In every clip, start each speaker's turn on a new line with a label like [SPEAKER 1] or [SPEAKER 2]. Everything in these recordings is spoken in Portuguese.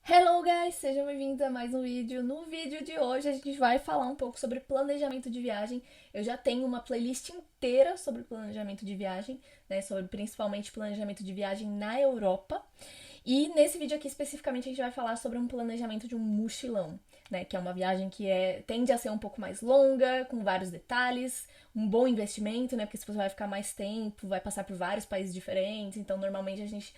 [SPEAKER 1] Hello guys, sejam bem-vindos a mais um vídeo. No vídeo de hoje a gente vai falar um pouco sobre planejamento de viagem. Eu já tenho uma playlist inteira sobre planejamento de viagem, né, sobre principalmente planejamento de viagem na Europa. E nesse vídeo aqui especificamente a gente vai falar sobre um planejamento de um mochilão, né, que é uma viagem que tende a ser um pouco mais longa, com vários detalhes, um bom investimento, né, porque se você vai ficar mais tempo, vai passar por vários países diferentes, então normalmente a gente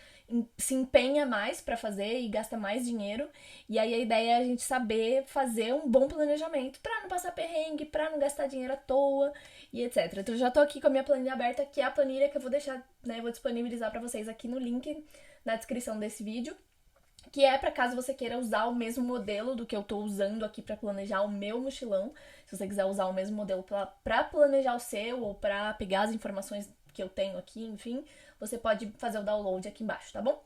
[SPEAKER 1] se empenha mais para fazer e gasta mais dinheiro. E aí a ideia é a gente saber fazer um bom planejamento para não passar perrengue, para não gastar dinheiro à toa e etc. Então eu já tô aqui com a minha planilha aberta, que é a planilha que eu vou deixar, né, vou disponibilizar para vocês aqui no link na descrição desse vídeo, que é para caso você queira usar o mesmo modelo do que eu tô usando aqui para planejar o meu mochilão. Se você quiser usar o mesmo modelo para planejar o seu ou para pegar as informações que eu tenho aqui, enfim, você pode fazer o download aqui embaixo, tá bom?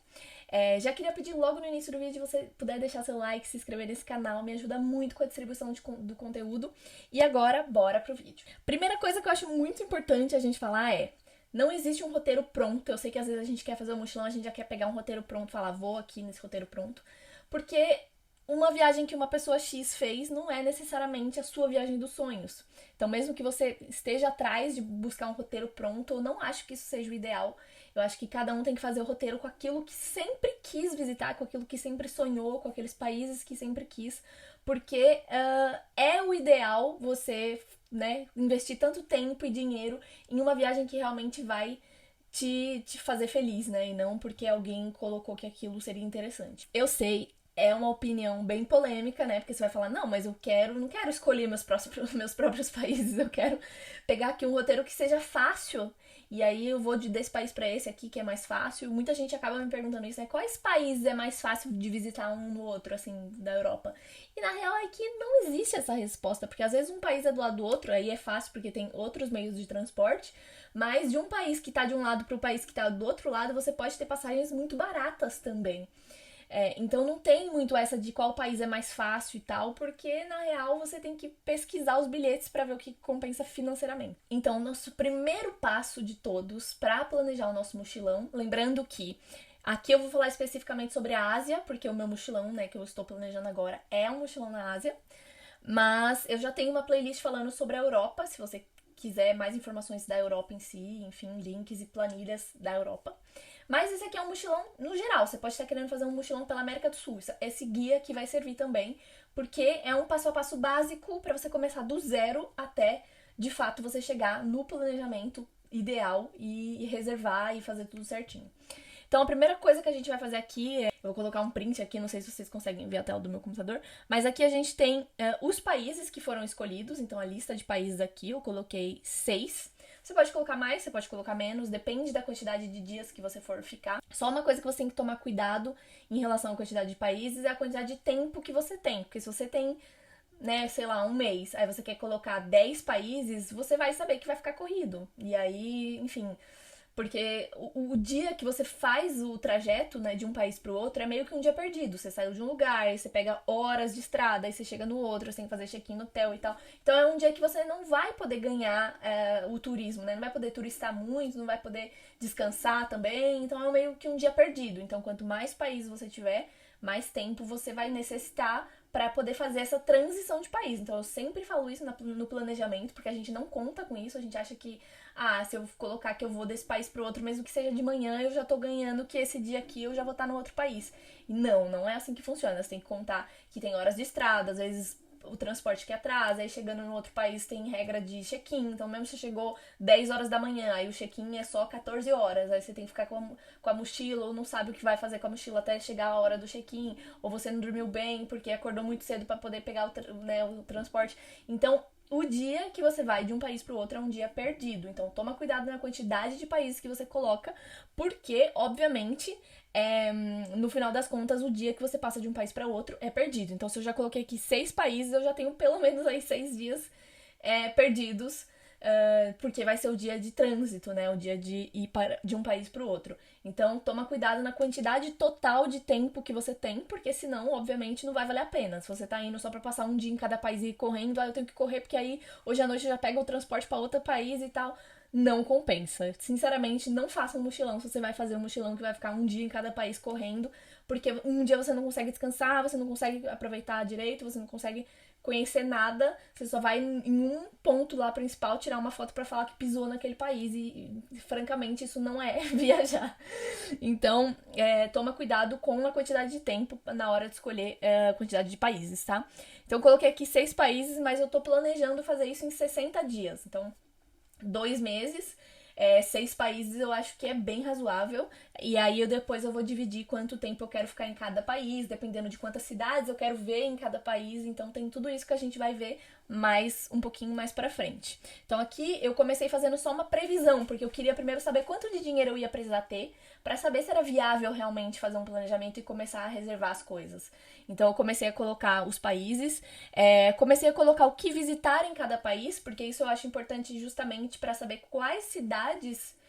[SPEAKER 1] Já queria pedir logo no início do vídeo, se você puder deixar seu like, se inscrever nesse canal, me ajuda muito com a distribuição do conteúdo. E agora, bora pro vídeo. Primeira coisa que eu acho muito importante a gente falar é: não existe um roteiro pronto. Eu sei que às vezes a gente quer fazer um mochilão, a gente já quer pegar um roteiro pronto, falar, vou aqui nesse roteiro pronto. Porque uma viagem que uma pessoa X fez não é necessariamente a sua viagem dos sonhos. Então, mesmo que você esteja atrás de buscar um roteiro pronto, eu não acho que isso seja o ideal. Eu acho que cada um tem que fazer o roteiro com aquilo que sempre quis visitar, com aquilo que sempre sonhou, com aqueles países que sempre quis, porque é o ideal você, né, investir tanto tempo e dinheiro em uma viagem que realmente vai te fazer feliz, né? E não porque alguém colocou que aquilo seria interessante. Eu sei, é uma opinião bem polêmica, né? Porque você vai falar, não, mas não quero escolher meus próprios países, eu quero pegar aqui um roteiro que seja fácil. E aí eu vou desse país para esse aqui que é mais fácil. Muita gente acaba me perguntando isso, né? Quais países é mais fácil de visitar um no outro, assim, da Europa? E na real é que não existe essa resposta, porque às vezes um país é do lado do outro, aí é fácil porque tem outros meios de transporte, mas de um país que tá de um lado para o país que tá do outro lado, você pode ter passagens muito baratas também. Então não tem muito essa de qual país é mais fácil e tal, porque na real você tem que pesquisar os bilhetes para ver o que compensa financeiramente. Então, nosso primeiro passo de todos para planejar o nosso mochilão, lembrando que aqui eu vou falar especificamente sobre a Ásia, porque o meu mochilão, né, que eu estou planejando agora é um mochilão na Ásia, mas eu já tenho uma playlist falando sobre a Europa, se você quiser mais informações da Europa em si, enfim, links e planilhas da Europa. Mas esse aqui é um mochilão no geral. Você pode estar querendo fazer um mochilão pela América do Sul. Esse guia que vai servir também, porque é um passo a passo básico para você começar do zero até, de fato, você chegar no planejamento ideal e reservar e fazer tudo certinho. Então a primeira coisa que a gente vai fazer aqui eu vou colocar um print aqui, não sei se vocês conseguem ver a tela do meu computador, mas aqui a gente tem os países que foram escolhidos, então a lista de países aqui eu coloquei 6. Você pode colocar mais, você pode colocar menos, depende da quantidade de dias que você for ficar. Só uma coisa que você tem que tomar cuidado em relação à quantidade de países é a quantidade de tempo que você tem, porque se você tem, né, sei lá, um mês, aí você quer colocar 10 países, você vai saber que vai ficar corrido. E aí, enfim, porque o dia que você faz o trajeto, né, de um país pro outro é meio que um dia perdido. Você saiu de um lugar, aí você pega horas de estrada, aí você chega no outro, você tem que fazer check-in no hotel e tal. Então é um dia que você não vai poder ganhar o turismo, né? Não vai poder turistar muito, não vai poder descansar também. Então é meio que um dia perdido. Então quanto mais países você tiver, mais tempo você vai necessitar para poder fazer essa transição de país. Então eu sempre falo isso no planejamento, porque a gente não conta com isso, a gente acha que, se eu colocar que eu vou desse país pro outro, mesmo que seja de manhã, eu já tô ganhando que esse dia aqui eu já vou estar no outro país. E não é assim que funciona. Você tem que contar que tem horas de estrada, às vezes o transporte que atrasa, aí chegando no outro país tem regra de check-in, então mesmo se você chegou 10 horas da manhã, aí o check-in é só 14 horas, aí você tem que ficar com a mochila, ou não sabe o que vai fazer com a mochila até chegar a hora do check-in, ou você não dormiu bem porque acordou muito cedo para poder pegar o transporte. Então, o dia que você vai de um país para o outro é um dia perdido. Então, toma cuidado na quantidade de países que você coloca, porque, obviamente, no final das contas, o dia que você passa de um país para outro é perdido. Então, se eu já coloquei aqui 6 países, eu já tenho pelo menos aí 6 dias perdidos, porque vai ser o dia de trânsito, né? O dia de ir de um país para o outro. Então, toma cuidado na quantidade total de tempo que você tem, porque senão, obviamente, não vai valer a pena. Se você tá indo só para passar um dia em cada país e ir correndo, eu tenho que correr porque aí hoje à noite eu já pego o transporte para outro país e tal. não compensa. Sinceramente, não faça um mochilão se você vai fazer um mochilão que vai ficar um dia em cada país correndo, porque um dia você não consegue descansar, você não consegue aproveitar direito, você não consegue conhecer nada, você só vai em um ponto lá principal tirar uma foto pra falar que pisou naquele país e francamente isso não é viajar. Então, toma cuidado com a quantidade de tempo na hora de escolher a quantidade de países, tá? Então, eu coloquei aqui 6 países, mas eu tô planejando fazer isso em 60 dias. Então, 2 meses, 6 países eu acho que é bem razoável. E aí depois eu vou dividir quanto tempo eu quero ficar em cada país, dependendo de quantas cidades eu quero ver em cada país. Então tem tudo isso que a gente vai ver um pouquinho mais pra frente. Então aqui eu comecei fazendo só uma previsão, porque eu queria primeiro saber quanto de dinheiro eu ia precisar ter pra saber se era viável realmente fazer um planejamento e começar a reservar as coisas. Então eu comecei a colocar os países, comecei a colocar o que visitar em cada país, porque isso eu acho importante justamente pra saber quais cidades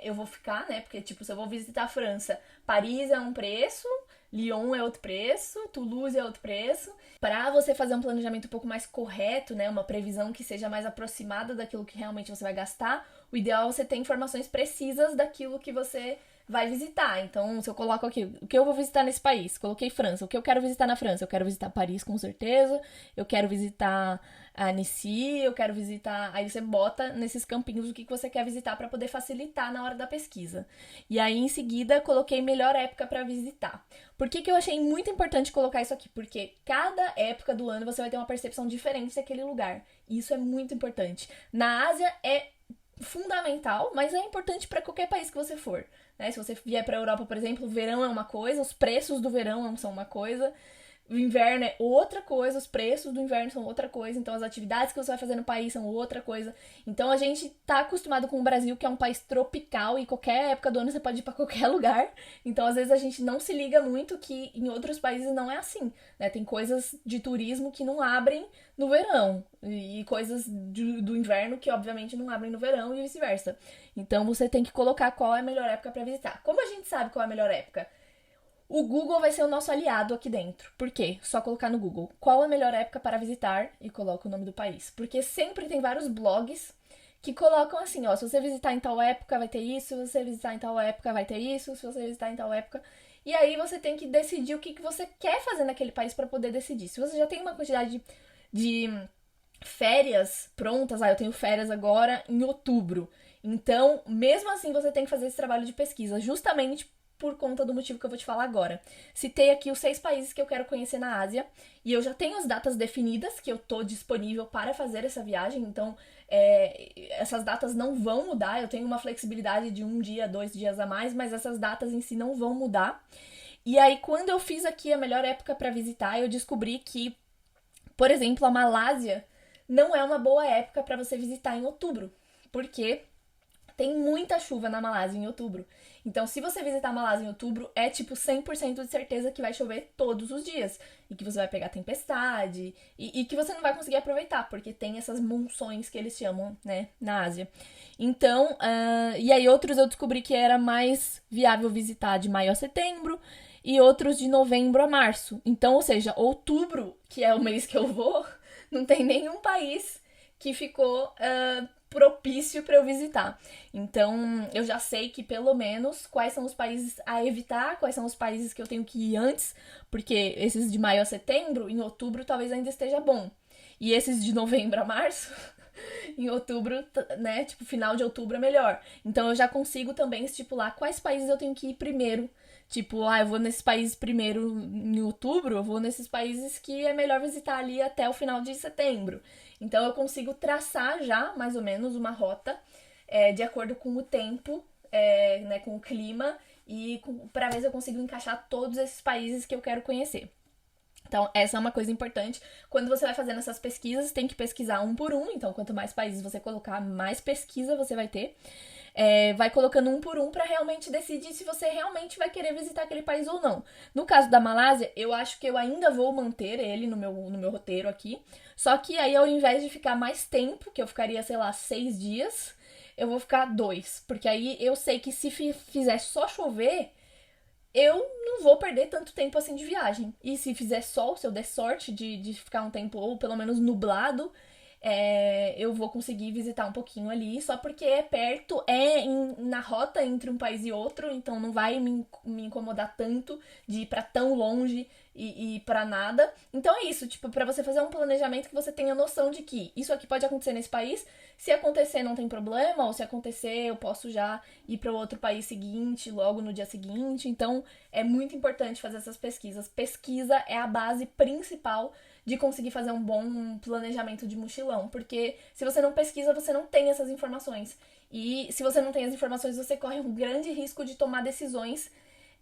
[SPEAKER 1] eu vou ficar, né? Porque, tipo, se eu vou visitar a França, Paris é um preço, Lyon é outro preço, Toulouse é outro preço. Para você fazer um planejamento um pouco mais correto, né? Uma previsão que seja mais aproximada daquilo que realmente você vai gastar, o ideal é você ter informações precisas daquilo que você vai visitar. Então, se eu coloco aqui, o que eu vou visitar nesse país? Coloquei França. O que eu quero visitar na França? Eu quero visitar Paris, com certeza. Eu quero visitar a Nice, eu quero visitar... Aí você bota nesses campinhos o que você quer visitar para poder facilitar na hora da pesquisa. E aí, em seguida, coloquei melhor época para visitar. Por que eu achei muito importante colocar isso aqui? Porque cada época do ano você vai ter uma percepção diferente daquele lugar. E isso é muito importante. Na Ásia é fundamental, mas é importante para qualquer país que você for. Né? Se você vier para a Europa, por exemplo, o verão é uma coisa, os preços do verão são uma coisa, o inverno é outra coisa, os preços do inverno são outra coisa, então as atividades que você vai fazer no país são outra coisa. Então a gente tá acostumado com o Brasil, que é um país tropical e qualquer época do ano você pode ir para qualquer lugar. Então às vezes a gente não se liga muito que em outros países não é assim, né? Tem coisas de turismo que não abrem no verão e coisas do inverno que obviamente não abrem no verão e vice-versa. Então você tem que colocar qual é a melhor época para visitar. Como a gente sabe qual é a melhor época? O Google vai ser o nosso aliado aqui dentro. Por quê? Só colocar no Google qual a melhor época para visitar e coloca o nome do país. Porque sempre tem vários blogs que colocam assim, ó, se você visitar em tal época vai ter isso, se você visitar em tal época vai ter isso, se você visitar em tal época. E aí você tem que decidir o que você quer fazer naquele país para poder decidir. Se você já tem uma quantidade de férias prontas, eu tenho férias agora em outubro. Então, mesmo assim, você tem que fazer esse trabalho de pesquisa, justamente por conta do motivo que eu vou te falar agora. Citei aqui os 6 países que eu quero conhecer na Ásia, e eu já tenho as datas definidas, que eu tô disponível para fazer essa viagem, então essas datas não vão mudar, eu tenho uma flexibilidade de 1 dia, 2 dias a mais, mas essas datas em si não vão mudar. E aí, quando eu fiz aqui a melhor época para visitar, eu descobri que, por exemplo, a Malásia não é uma boa época para você visitar em outubro, porque tem muita chuva na Malásia em outubro. Então, se você visitar a Malásia em outubro, é tipo 100% de certeza que vai chover todos os dias. E que você vai pegar tempestade. E que você não vai conseguir aproveitar, porque tem essas monções que eles chamam, né, na Ásia. Então, e aí outros eu descobri que era mais viável visitar de maio a setembro. E outros de novembro a março. Então, ou seja, outubro, que é o mês que eu vou, não tem nenhum país que ficou propício para eu visitar. Então, eu já sei que pelo menos quais são os países a evitar, quais são os países que eu tenho que ir antes, porque esses de maio a setembro, em outubro talvez ainda esteja bom. E esses de novembro a março, em outubro, né, tipo, final de outubro é melhor. Então, eu já consigo também estipular quais países eu tenho que ir primeiro. Tipo, eu vou nesses países primeiro em outubro, eu vou nesses países que é melhor visitar ali até o final de setembro. Então eu consigo traçar já, mais ou menos, uma rota de acordo com o tempo, né, com o clima, e para ver se eu consigo encaixar todos esses países que eu quero conhecer. Então, essa é uma coisa importante. Quando você vai fazendo essas pesquisas, tem que pesquisar um por um. Então, quanto mais países você colocar, mais pesquisa você vai ter. Vai colocando um por um para realmente decidir se você realmente vai querer visitar aquele país ou não. No caso da Malásia, eu acho que eu ainda vou manter ele no meu roteiro aqui. Só que aí, ao invés de ficar mais tempo, que eu ficaria, sei lá, 6 dias, eu vou ficar 2. Porque aí eu sei que se fizer só chover, eu não vou perder tanto tempo assim de viagem. E se fizer sol, se eu der sorte de ficar um tempo, ou pelo menos nublado, eu vou conseguir visitar um pouquinho ali, só porque é perto, na rota entre um país e outro, então não vai me incomodar tanto de ir pra tão longe e pra nada. Então é isso, tipo, pra você fazer um planejamento que você tenha noção de que isso aqui pode acontecer nesse país, se acontecer não tem problema, ou se acontecer eu posso já ir para o outro país seguinte, logo no dia seguinte. Então é muito importante fazer essas pesquisas. Pesquisa é a base principal de conseguir fazer um bom planejamento de mochilão, porque se você não pesquisa, você não tem essas informações. E se você não tem as informações, você corre um grande risco de tomar decisões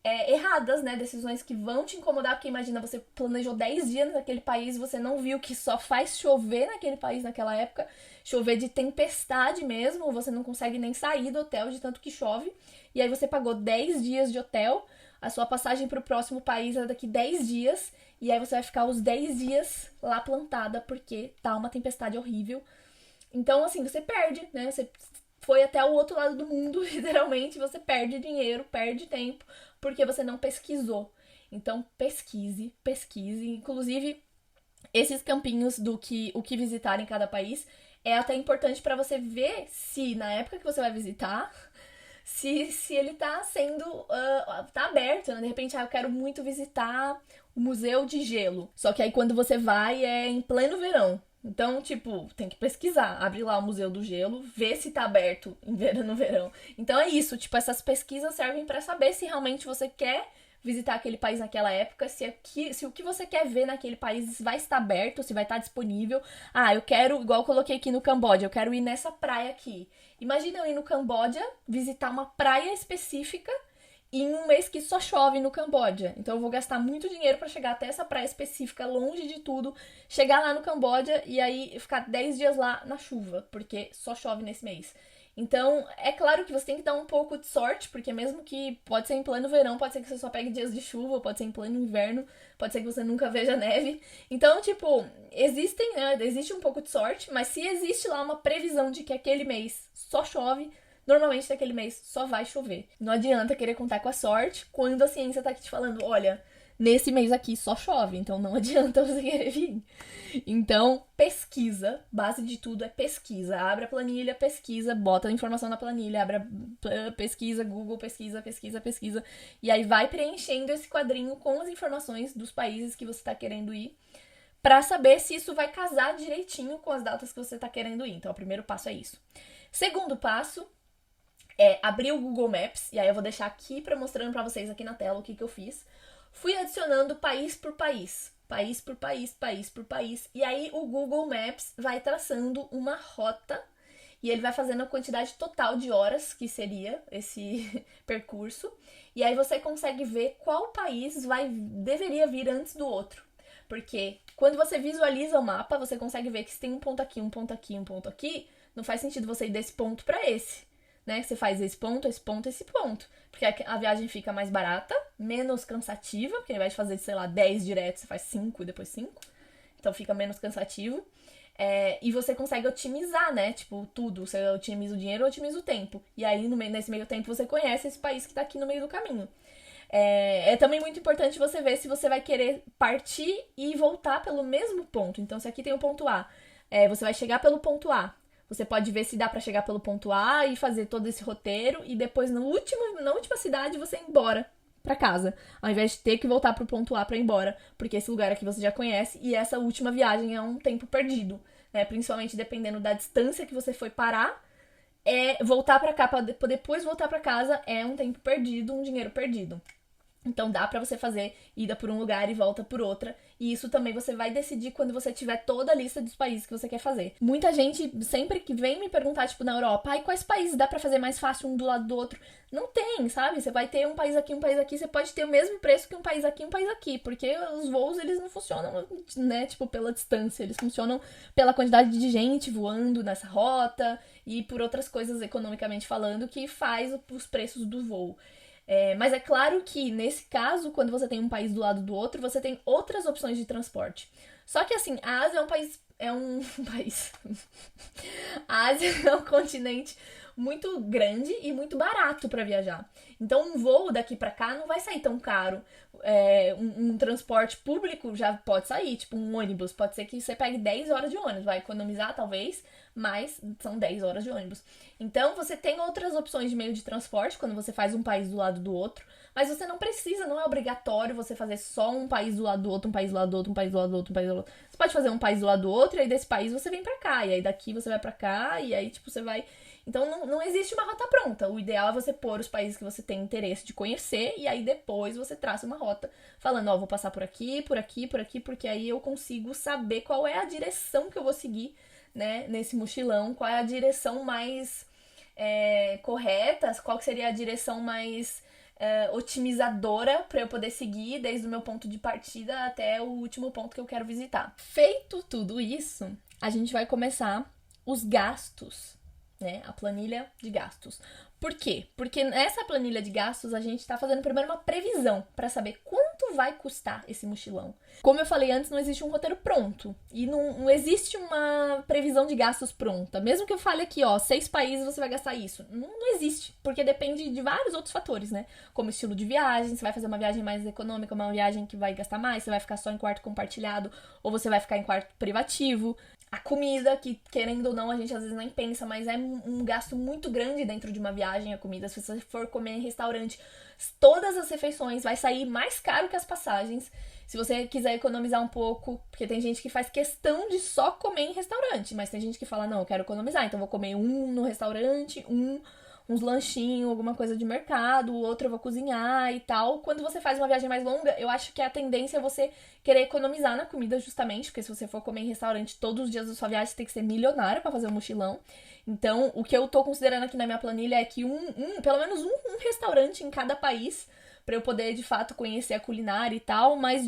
[SPEAKER 1] erradas, né? Decisões que vão te incomodar, porque imagina, você planejou 10 dias naquele país, você não viu que só faz chover naquele país naquela época, chover de tempestade mesmo, você não consegue nem sair do hotel de tanto que chove, e aí você pagou 10 dias de hotel, a sua passagem para o próximo país é daqui 10 dias, e aí você vai ficar os 10 dias lá plantada, porque tá uma tempestade horrível. Então, assim, você perde, né? Você foi até o outro lado do mundo, literalmente, você perde dinheiro, perde tempo, porque você não pesquisou. Então, pesquise, pesquise. Inclusive, esses campinhos do que o que visitar em cada país é até importante para você ver se na época que você vai visitar, se ele tá sendo tá aberto, né? De repente, eu quero muito visitar o Museu de Gelo. Só que aí quando você vai é em pleno verão. Então, tipo, tem que pesquisar. Abre lá o Museu do Gelo, vê se tá aberto no verão. Então é isso, tipo, essas pesquisas servem para saber se realmente você quer visitar aquele país naquela época, se o que você quer ver naquele país vai estar aberto, se vai estar disponível. Ah, eu quero, igual eu coloquei aqui no Camboja, eu quero ir nessa praia aqui. Imagina eu ir no Camboja, visitar uma praia específica em um mês que só chove no Camboja. Então eu vou gastar muito dinheiro para chegar até essa praia específica, longe de tudo, chegar lá no Camboja e aí ficar 10 dias lá na chuva, porque só chove nesse mês. Então, é claro que você tem que dar um pouco de sorte, porque mesmo que pode ser em pleno verão, pode ser que você só pegue dias de chuva, pode ser em pleno inverno, pode ser que você nunca veja neve. Então, tipo, existe um pouco de sorte, mas se existe lá uma previsão de que aquele mês só chove, normalmente naquele mês só vai chover. Não adianta querer contar com a sorte quando a ciência tá aqui te falando, olha, nesse mês aqui só chove, então não adianta você querer vir. Então, pesquisa, base de tudo é pesquisa. Abre a planilha, pesquisa, bota a informação na planilha, abre a pesquisa, Google, pesquisa, pesquisa, pesquisa. E aí vai preenchendo esse quadrinho com as informações dos países que você tá querendo ir, pra saber se isso vai casar direitinho com as datas que você tá querendo ir. Então, o primeiro passo é isso. Segundo passo é abrir o Google Maps, e aí eu vou deixar aqui mostrando pra vocês aqui na tela o que eu fiz. Fui adicionando país por país, país por país, país por país, e aí o Google Maps vai traçando uma rota e ele vai fazendo a quantidade total de horas que seria esse percurso, e aí você consegue ver qual país deveria vir antes do outro. Porque quando você visualiza o mapa, você consegue ver que se tem um ponto aqui, um ponto aqui, um ponto aqui, não faz sentido você ir desse ponto para esse. Né? Você faz esse ponto, esse ponto, esse ponto. Porque a viagem fica mais barata, menos cansativa, porque ao invés de fazer, sei lá, 10 direto, você faz 5 e depois 5. Então fica menos cansativo. E você consegue otimizar, né? Tipo, tudo. Você otimiza o dinheiro, otimiza o tempo. E aí, nesse meio tempo, você conhece esse país que tá aqui no meio do caminho. É também muito importante você ver se você vai querer partir e voltar pelo mesmo ponto. Então, se aqui tem o ponto A, você vai chegar pelo ponto A. Você pode ver se dá pra chegar pelo ponto A e fazer todo esse roteiro e depois na última cidade você ir embora pra casa, ao invés de ter que voltar pro ponto A pra ir embora, porque esse lugar aqui você já conhece e essa última viagem é um tempo perdido, né? Principalmente dependendo da distância que você foi parar, voltar pra cá pra depois voltar pra casa é um tempo perdido, um dinheiro perdido. Então dá pra você fazer ida por um lugar e volta por outra. E isso também você vai decidir quando você tiver toda a lista dos países que você quer fazer. Muita gente sempre que vem me perguntar, tipo, na Europa, quais países dá pra fazer mais fácil um do lado do outro? Não tem, sabe? Você vai ter um país aqui, você pode ter o mesmo preço que um país aqui, porque os voos, eles não funcionam, né, tipo, pela distância. Eles funcionam pela quantidade de gente voando nessa rota e por outras coisas economicamente falando que faz os preços do voo. Mas é claro que, nesse caso, quando você tem um país do lado do outro, você tem outras opções de transporte. Só que, assim, a Ásia é um país... A Ásia é um continente muito grande e muito barato para viajar. Então um voo daqui para cá não vai sair tão caro. Um transporte público já pode sair, tipo um ônibus. Pode ser que você pegue 10 horas de ônibus, vai economizar talvez, mas são 10 horas de ônibus. Então você tem outras opções de meio de transporte quando você faz um país do lado do outro, mas você não precisa, não é obrigatório você fazer só um país do lado do outro, um país do lado do outro, um país do lado do outro, um país do lado do outro. Você pode fazer um país do lado do outro e aí desse país você vem pra cá, e aí daqui você vai pra cá, e aí tipo você vai... Então não existe uma rota pronta. O ideal é você pôr os países que você tem interesse de conhecer e aí depois você traça uma rota falando, ó, vou passar por aqui, por aqui, por aqui, porque aí eu consigo saber qual é a direção que eu vou seguir, né, nesse mochilão, qual é a direção mais correta, qual que seria a direção mais otimizadora para eu poder seguir desde o meu ponto de partida até o último ponto que eu quero visitar. Feito tudo isso, a gente vai começar os gastos, né? A planilha de gastos. Por quê? Porque nessa planilha de gastos a gente tá fazendo primeiro uma previsão para saber quanto vai custar esse mochilão. Como eu falei antes, não existe um roteiro pronto e não existe uma previsão de gastos pronta. Mesmo que eu fale aqui, ó, 6 países você vai gastar isso. Não existe, porque depende de vários outros fatores, né? Como estilo de viagem, você vai fazer uma viagem mais econômica, uma viagem que vai gastar mais, você vai ficar só em quarto compartilhado ou você vai ficar em quarto privativo. A comida, que querendo ou não, a gente às vezes nem pensa, mas é um gasto muito grande dentro de uma viagem, a comida. Se você for comer em restaurante, todas as refeições vai sair mais caro que as passagens. Se você quiser economizar um pouco, porque tem gente que faz questão de só comer em restaurante, mas tem gente que fala, não, eu quero economizar, então vou comer um no restaurante, uns lanchinhos, alguma coisa de mercado, o outro eu vou cozinhar e tal. Quando você faz uma viagem mais longa, eu acho que a tendência é você querer economizar na comida justamente, porque se você for comer em restaurante todos os dias da sua viagem, você tem que ser milionário pra fazer um mochilão. Então, o que eu tô considerando aqui na minha planilha é que pelo menos um restaurante em cada país, pra eu poder, de fato, conhecer a culinária e tal, mas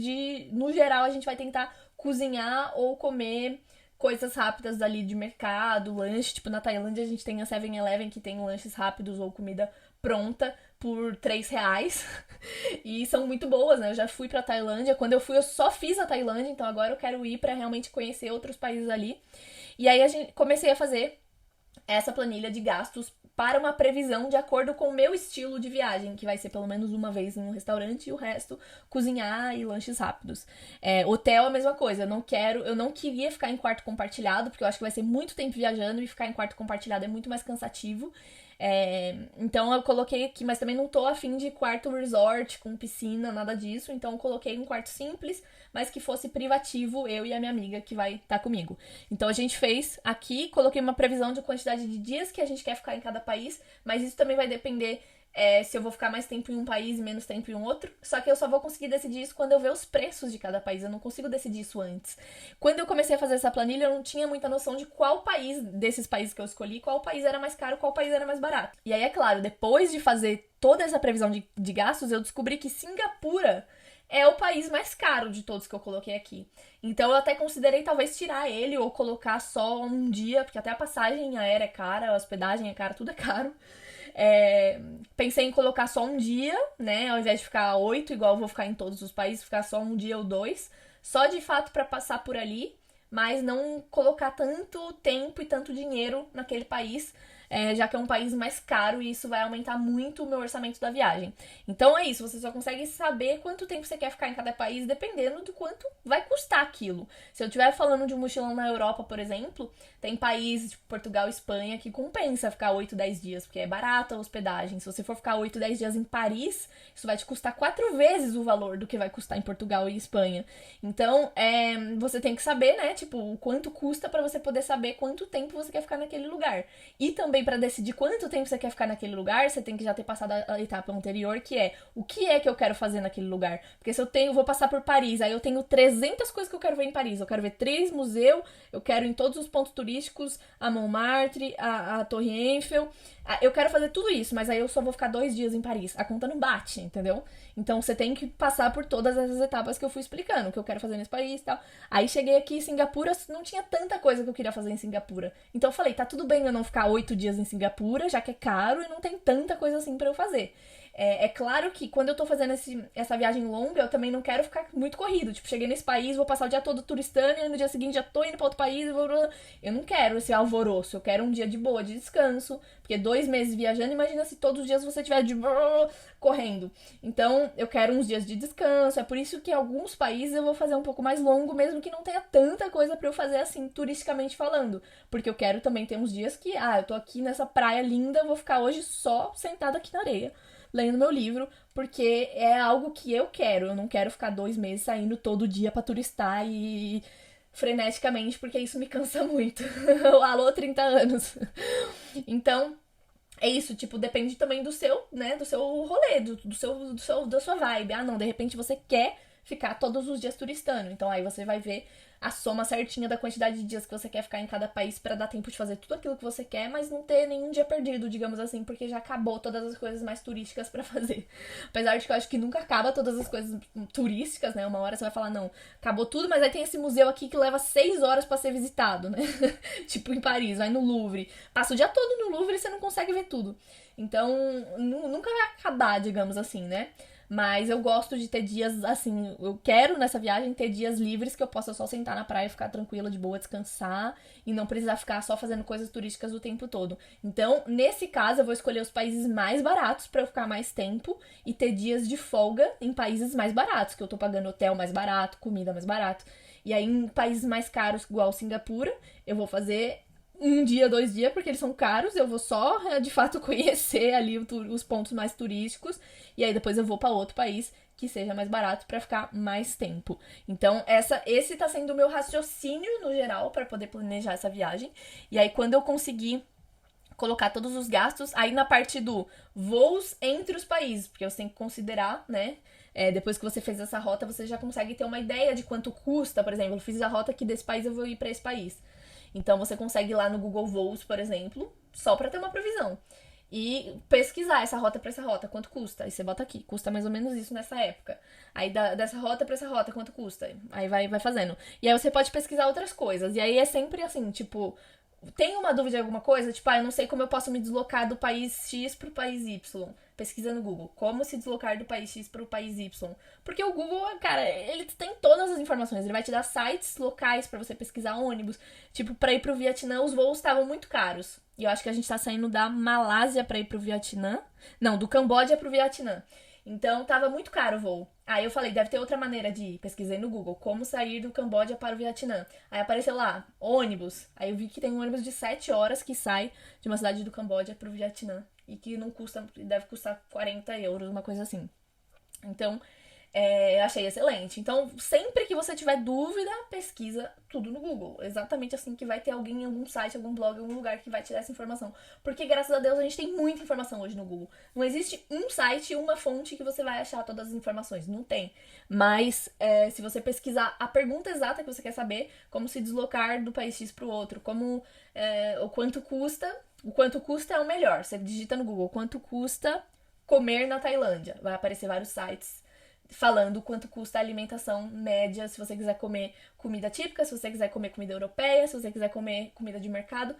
[SPEAKER 1] no geral, a gente vai tentar cozinhar ou comer coisas rápidas ali de mercado, lanche, tipo na Tailândia a gente tem a 7-Eleven que tem lanches rápidos ou comida pronta por R$3 e são muito boas, né? Eu já fui pra Tailândia, quando eu fui eu só fiz a Tailândia, então agora eu quero ir pra realmente conhecer outros países ali. E aí comecei a fazer essa planilha de gastos para uma previsão de acordo com o meu estilo de viagem, que vai ser pelo menos uma vez em um restaurante e o resto cozinhar e lanches rápidos. Hotel é a mesma coisa, eu não queria ficar em quarto compartilhado, porque eu acho que vai ser muito tempo viajando e ficar em quarto compartilhado é muito mais cansativo. Então eu coloquei aqui, mas também não tô afim de quarto resort com piscina, nada disso, então eu coloquei um quarto simples, mas que fosse privativo, eu e a minha amiga que vai estar comigo. Então a gente fez aqui, coloquei uma previsão de quantidade de dias que a gente quer ficar em cada país, mas isso também vai depender se eu vou ficar mais tempo em um país e menos tempo em um outro. Só que eu só vou conseguir decidir isso quando eu ver os preços de cada país. Eu não consigo decidir isso antes. Quando eu comecei a fazer essa planilha, eu não tinha muita noção de qual país, desses países que eu escolhi, qual país era mais caro, qual país era mais barato. E aí, é claro, depois de fazer toda essa previsão de gastos, eu descobri que Singapura é o país mais caro de todos que eu coloquei aqui. Então eu até considerei talvez tirar ele ou colocar só um dia, porque até a passagem aérea é cara, a hospedagem é cara, tudo é caro. Pensei em colocar só um dia, né? Ao invés de ficar 8, igual eu vou ficar em todos os países, ficar só um dia ou 2. Só de fato para passar por ali, mas não colocar tanto tempo e tanto dinheiro naquele país, já que é um país mais caro e isso vai aumentar muito o meu orçamento da viagem. Então é isso, você só consegue saber quanto tempo você quer ficar em cada país dependendo do quanto vai custar aquilo. Se eu estiver falando de um mochilão na Europa, por exemplo, tem países tipo Portugal e Espanha que compensa ficar 8, 10 dias, porque é barata a hospedagem. Se você for ficar 8, 10 dias em Paris, isso vai te custar 4 vezes o valor do que vai custar em Portugal e Espanha. Então, você tem que saber, né, tipo, o quanto custa pra você poder saber quanto tempo você quer ficar naquele lugar. E também pra decidir quanto tempo você quer ficar naquele lugar, você tem que já ter passado a etapa anterior, que é o que é que eu quero fazer naquele lugar. Porque se eu vou passar por Paris, aí eu tenho 300 coisas que eu quero ver em Paris. Eu quero ver 3 museus, eu quero ir em todos os pontos turísticos, a Montmartre, a Torre Eiffel. Eu quero fazer tudo isso, mas aí eu só vou ficar 2 dias em Paris. A conta não bate, entendeu? Então você tem que passar por todas essas etapas que eu fui explicando, o que eu quero fazer nesse país e tal. Aí cheguei aqui em Singapura, não tinha tanta coisa que eu queria fazer em Singapura. Então eu falei, tá tudo bem eu não ficar 8 dias em Singapura, já que é caro e não tem tanta coisa assim pra eu fazer. É claro que quando eu tô fazendo essa viagem longa, eu também não quero ficar muito corrido. Tipo, cheguei nesse país, vou passar o dia todo turistando e no dia seguinte já tô indo pra outro país. Eu não quero esse alvoroço. Eu quero um dia de boa, de descanso. Porque 2 meses viajando, imagina se todos os dias você tiver de correndo. Então, eu quero uns dias de descanso. É por isso que em alguns países eu vou fazer um pouco mais longo, mesmo que não tenha tanta coisa pra eu fazer assim, turisticamente falando. Porque eu quero também ter uns dias que, eu tô aqui nessa praia linda, vou ficar hoje só sentada aqui na areia lendo meu livro, porque é algo que eu quero. Eu não quero ficar 2 meses saindo todo dia pra turistar e freneticamente, porque isso me cansa muito. Alô, 30 anos. Então, é isso, tipo, depende também do seu, né, do seu rolê, da sua vibe. Ah, não, de repente você quer ficar todos os dias turistando. Então aí você vai ver a soma certinha da quantidade de dias que você quer ficar em cada país pra dar tempo de fazer tudo aquilo que você quer, mas não ter nenhum dia perdido, digamos assim, porque já acabou todas as coisas mais turísticas pra fazer. Apesar de que eu acho que nunca acaba todas as coisas turísticas, né? Uma hora você vai falar, não, acabou tudo, mas aí tem esse museu aqui que leva 6 horas pra ser visitado, né? Tipo em Paris, vai no Louvre. Passa o dia todo no Louvre e você não consegue ver tudo. Então, nunca vai acabar, digamos assim, né? Mas eu gosto de ter dias, assim, eu quero nessa viagem ter dias livres que eu possa só sentar na praia, ficar tranquila, de boa, descansar e não precisar ficar só fazendo coisas turísticas o tempo todo. Então, nesse caso, eu vou escolher os países mais baratos pra eu ficar mais tempo e ter dias de folga em países mais baratos, que eu tô pagando hotel mais barato, comida mais barato. E aí, em países mais caros, igual Singapura, eu vou fazer 1 dia, 2 dias, porque eles são caros. Eu vou só, de fato, conhecer ali os pontos mais turísticos. E aí depois eu vou pra outro país que seja mais barato pra ficar mais tempo. Então, esse tá sendo o meu raciocínio no geral pra poder planejar essa viagem. E aí, quando eu conseguir colocar todos os gastos, aí na parte do voos entre os países, porque você tem que considerar, né? Depois que você fez essa rota, você já consegue ter uma ideia de quanto custa. Por exemplo, eu fiz a rota aqui desse país, eu vou ir pra esse país. Então você consegue ir lá no Google Voos, por exemplo, só pra ter uma previsão. E pesquisar essa rota pra essa rota, quanto custa? Aí você bota aqui, custa mais ou menos isso nessa época. Aí dessa rota pra essa rota, quanto custa? Aí vai fazendo. E aí você pode pesquisar outras coisas. E aí é sempre assim, tipo, tem uma dúvida de alguma coisa? Tipo, eu não sei como eu posso me deslocar do país X pro país Y. Pesquisa no Google. Como se deslocar do país X pro país Y. Porque o Google, cara, ele tem todas as informações. Ele vai te dar sites locais pra você pesquisar ônibus. Tipo, pra ir pro Vietnã, os voos estavam muito caros. E eu acho que a gente tá saindo da Malásia pra ir pro Vietnã. Não, do Camboja pro Vietnã. Então, tava muito caro o voo. Aí eu falei, deve ter outra maneira de ir. Pesquisei no Google, como sair do Camboja para o Vietnã. Aí apareceu lá, ônibus. Aí eu vi que tem um ônibus de 7 horas que sai de uma cidade do Camboja para o Vietnã. E que não custa, deve custar 40 euros, uma coisa assim. Então, eu achei excelente. Então, sempre que você tiver dúvida, pesquisa tudo no Google. Exatamente assim que vai ter alguém em algum site, algum blog, algum lugar que vai te dar essa informação. Porque, graças a Deus, a gente tem muita informação hoje no Google. Não existe um site, uma fonte que você vai achar todas as informações. Não tem. Mas, se você pesquisar a pergunta exata que você quer saber, como se deslocar do país X para o outro, o quanto custa... O quanto custa é o melhor. Você digita no Google quanto custa comer na Tailândia. Vai aparecer vários sites falando quanto custa a alimentação média, se você quiser comer comida típica, se você quiser comer comida europeia, se você quiser comer comida de mercado,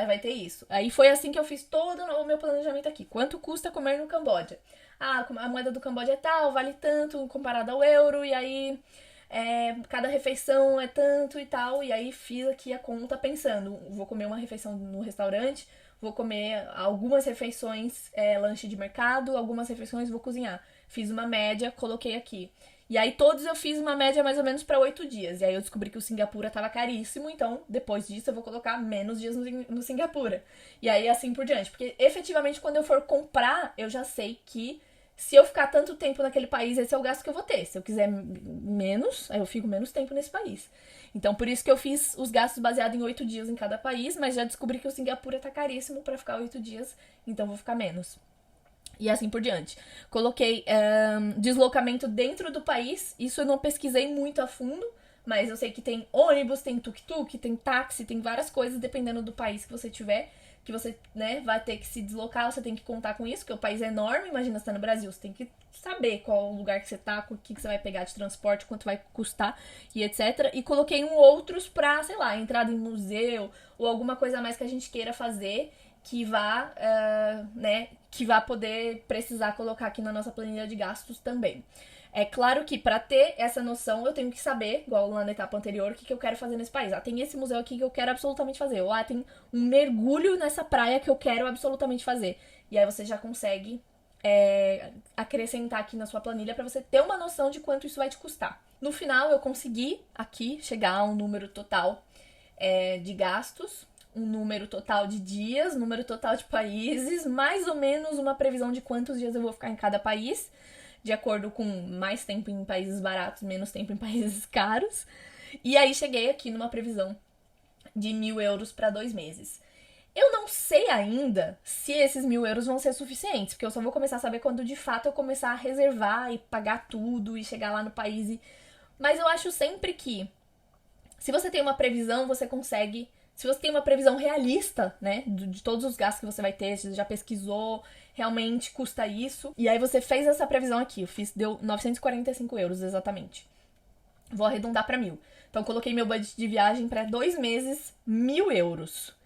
[SPEAKER 1] vai ter isso. Aí foi assim que eu fiz todo o meu planejamento aqui. Quanto custa comer no Camboja? A moeda do Camboja é tal, vale tanto comparado ao euro, e aí cada refeição é tanto e tal, e aí fiz aqui a conta pensando, vou comer uma refeição no restaurante, vou comer algumas refeições lanche de mercado, algumas refeições vou cozinhar. Fiz uma média, coloquei aqui. E aí todos eu fiz uma média mais ou menos para 8 dias. E aí eu descobri que o Singapura tava caríssimo, então depois disso eu vou colocar menos dias no Singapura. E aí assim por diante. Porque efetivamente quando eu for comprar, eu já sei que se eu ficar tanto tempo naquele país, esse é o gasto que eu vou ter. Se eu quiser menos, aí eu fico menos tempo nesse país. Então por isso que eu fiz os gastos baseados em 8 dias em cada país, mas já descobri que o Singapura tá caríssimo para ficar 8 dias, então vou ficar menos. E assim por diante. Coloquei deslocamento dentro do país. Isso eu não pesquisei muito a fundo, mas eu sei que tem ônibus, tem tuk-tuk, tem táxi, tem várias coisas, dependendo do país que você tiver, que você, né, vai ter que se deslocar, você tem que contar com isso, porque o país é enorme. Imagina você tá no Brasil, você tem que saber qual o lugar que você tá, o que você vai pegar de transporte, quanto vai custar e etc. E coloquei outros pra, sei lá, entrada em museu ou alguma coisa a mais que a gente queira fazer. que vá poder precisar colocar aqui na nossa planilha de gastos também. É claro que para ter essa noção eu tenho que saber, igual lá na etapa anterior, o que eu quero fazer nesse país. Tem esse museu aqui que eu quero absolutamente fazer. Ou tem um mergulho nessa praia que eu quero absolutamente fazer. E aí você já consegue acrescentar aqui na sua planilha para você ter uma noção de quanto isso vai te custar. No final eu consegui aqui chegar a um número total de gastos, um número total de dias, número total de países, mais ou menos uma previsão de quantos dias eu vou ficar em cada país, de acordo com mais tempo em países baratos, menos tempo em países caros. E aí cheguei aqui numa previsão de 1.000 euros para 2 meses. Eu não sei ainda se esses 1.000 euros vão ser suficientes, porque eu só vou começar a saber quando de fato eu começar a reservar e pagar tudo e chegar lá no país. Mas eu acho sempre que, se você tem uma previsão, você consegue. Se você tem uma previsão realista, né, de todos os gastos que você vai ter, você já pesquisou, realmente custa isso. E aí você fez essa previsão aqui, deu 945 euros exatamente. Vou arredondar para 1.000. Então coloquei meu budget de viagem para 2 meses, 1.000 euros.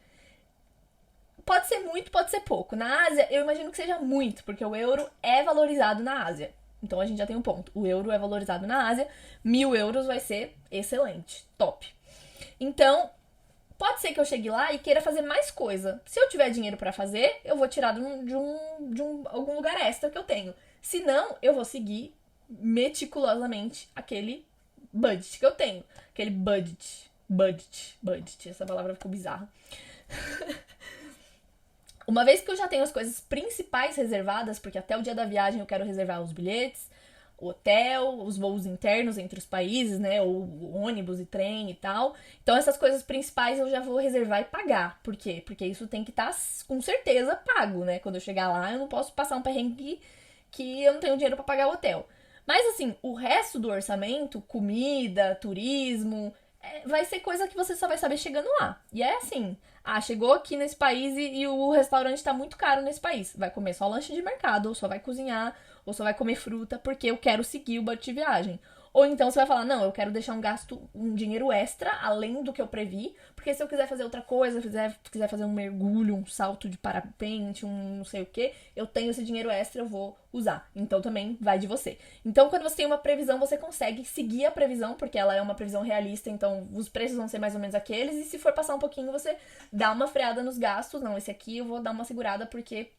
[SPEAKER 1] Pode ser muito, pode ser pouco. Na Ásia, eu imagino que seja muito, porque o euro é valorizado na Ásia. Então a gente já tem um ponto. O euro é valorizado na Ásia, 1.000 euros vai ser excelente, top. Então, pode ser que eu chegue lá e queira fazer mais coisa. Se eu tiver dinheiro pra fazer, eu vou tirar de algum lugar extra que eu tenho. Se não, eu vou seguir meticulosamente aquele budget que eu tenho. Aquele budget. Essa palavra ficou bizarra. Uma vez que eu já tenho as coisas principais reservadas, porque até o dia da viagem eu quero reservar os bilhetes, o hotel, os voos internos entre os países, né, o ônibus e trem e tal. Então essas coisas principais eu já vou reservar e pagar. Por quê? Porque isso tem que estar com certeza pago, né? Quando eu chegar lá eu não posso passar um perrengue que eu não tenho dinheiro para pagar o hotel. Mas assim, o resto do orçamento, comida, turismo, vai ser coisa que você só vai saber chegando lá. E é assim, chegou aqui nesse país e o restaurante tá muito caro nesse país. Vai comer só lanche de mercado, ou só vai cozinhar, ou só vai comer fruta, porque eu quero seguir o budget de viagem. Ou então você vai falar, não, eu quero deixar um dinheiro extra, além do que eu previ, porque se eu quiser fazer outra coisa, quiser fazer um mergulho, um salto de parapente, um não sei o que, eu tenho esse dinheiro extra, eu vou usar. Então também vai de você. Então quando você tem uma previsão, você consegue seguir a previsão, porque ela é uma previsão realista, então os preços vão ser mais ou menos aqueles, e se for passar um pouquinho, você dá uma freada nos gastos. Não, esse aqui eu vou dar uma segurada, porque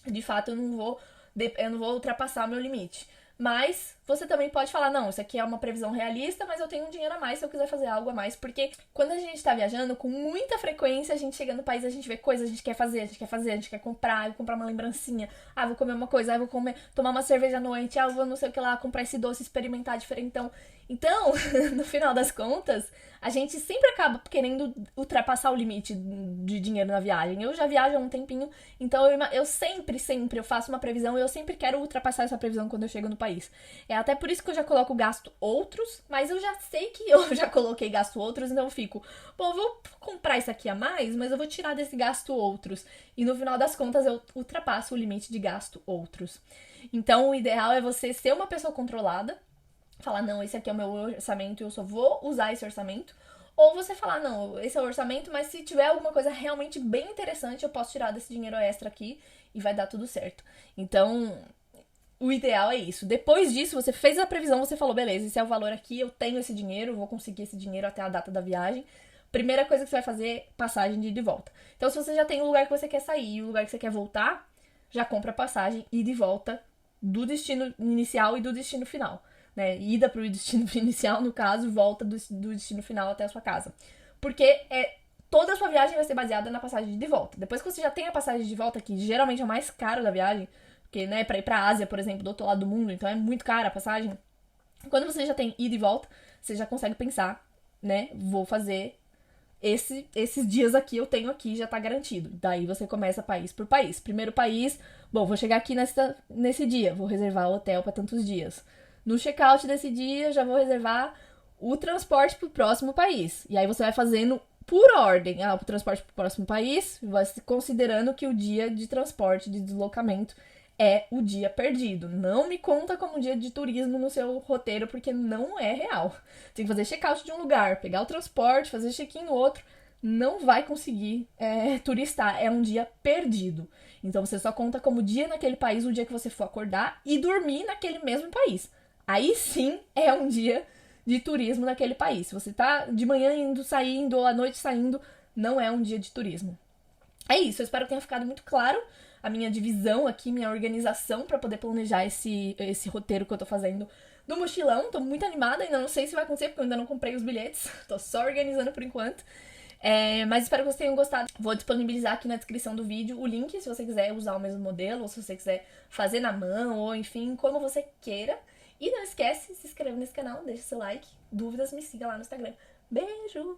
[SPEAKER 1] de fato eu não vou ultrapassar o meu limite. Mas você também pode falar, não, isso aqui é uma previsão realista, mas eu tenho um dinheiro a mais se eu quiser fazer algo a mais. Porque quando a gente tá viajando, com muita frequência, a gente chega no país, a gente vê coisas, a gente quer fazer, a gente quer comprar, vou comprar uma lembrancinha, vou comer uma coisa, vou tomar uma cerveja à noite, vou não sei o que lá, comprar esse doce, experimentar diferentão. Então, no final das contas, a gente sempre acaba querendo ultrapassar o limite de dinheiro na viagem. Eu já viajo há um tempinho, então eu sempre eu faço uma previsão e eu sempre quero ultrapassar essa previsão quando eu chego no país. É até por isso que eu já coloco gasto outros, mas eu já sei que eu já coloquei gasto outros, então eu fico, bom, vou comprar isso aqui a mais, mas eu vou tirar desse gasto outros. E no final das contas eu ultrapasso o limite de gasto outros. Então o ideal é você ser uma pessoa controlada, falar, não, esse aqui é o meu orçamento e eu só vou usar esse orçamento. Ou você falar, não, esse é o orçamento, mas se tiver alguma coisa realmente bem interessante, eu posso tirar desse dinheiro extra aqui e vai dar tudo certo. Então, o ideal é isso. Depois disso, você fez a previsão, você falou, beleza, esse é o valor aqui, eu tenho esse dinheiro, vou conseguir esse dinheiro até a data da viagem. Primeira coisa que você vai fazer é passagem de ida e volta. Então, se você já tem o lugar que você quer sair e o lugar que você quer voltar, já compra a passagem ida e volta do destino inicial e do destino final. Né, ida pro destino inicial, no caso, volta do destino final até a sua casa. Porque toda a sua viagem vai ser baseada na passagem de volta. Depois que você já tem a passagem de volta, que geralmente é o mais caro da viagem, porque, né, pra ir pra Ásia, por exemplo, do outro lado do mundo, então é muito cara a passagem. Quando você já tem ida e volta, você já consegue pensar, né, vou fazer esses dias aqui, eu tenho aqui, já tá garantido. Daí você começa país por país. Primeiro país, bom, vou chegar aqui nesse dia, vou reservar o hotel pra tantos dias. No check-out desse dia, já vou reservar o transporte pro próximo país. E aí você vai fazendo por ordem. O transporte pro próximo país, vai considerando que o dia de transporte, de deslocamento, é o dia perdido. Não me conta como dia de turismo no seu roteiro, porque não é real. Tem que fazer check-out de um lugar, pegar o transporte, fazer check-in no outro. não vai conseguir turistar. É um dia perdido. Então você só conta como dia naquele país o dia que você for acordar e dormir naquele mesmo país. Aí sim é um dia de turismo naquele país. Se você tá de manhã indo, saindo, ou à noite saindo, não é um dia de turismo. É isso, eu espero que tenha ficado muito claro a minha divisão aqui, minha organização para poder planejar esse roteiro que eu tô fazendo do mochilão. Tô muito animada, ainda não sei se vai acontecer porque eu ainda não comprei os bilhetes, tô só organizando por enquanto. Mas espero que vocês tenham gostado. Vou disponibilizar aqui na descrição do vídeo o link se você quiser usar o mesmo modelo, ou se você quiser fazer na mão, ou enfim, como você queira. E não esquece, se inscreve nesse canal, deixa seu like. Dúvidas, me siga lá no Instagram. Beijo!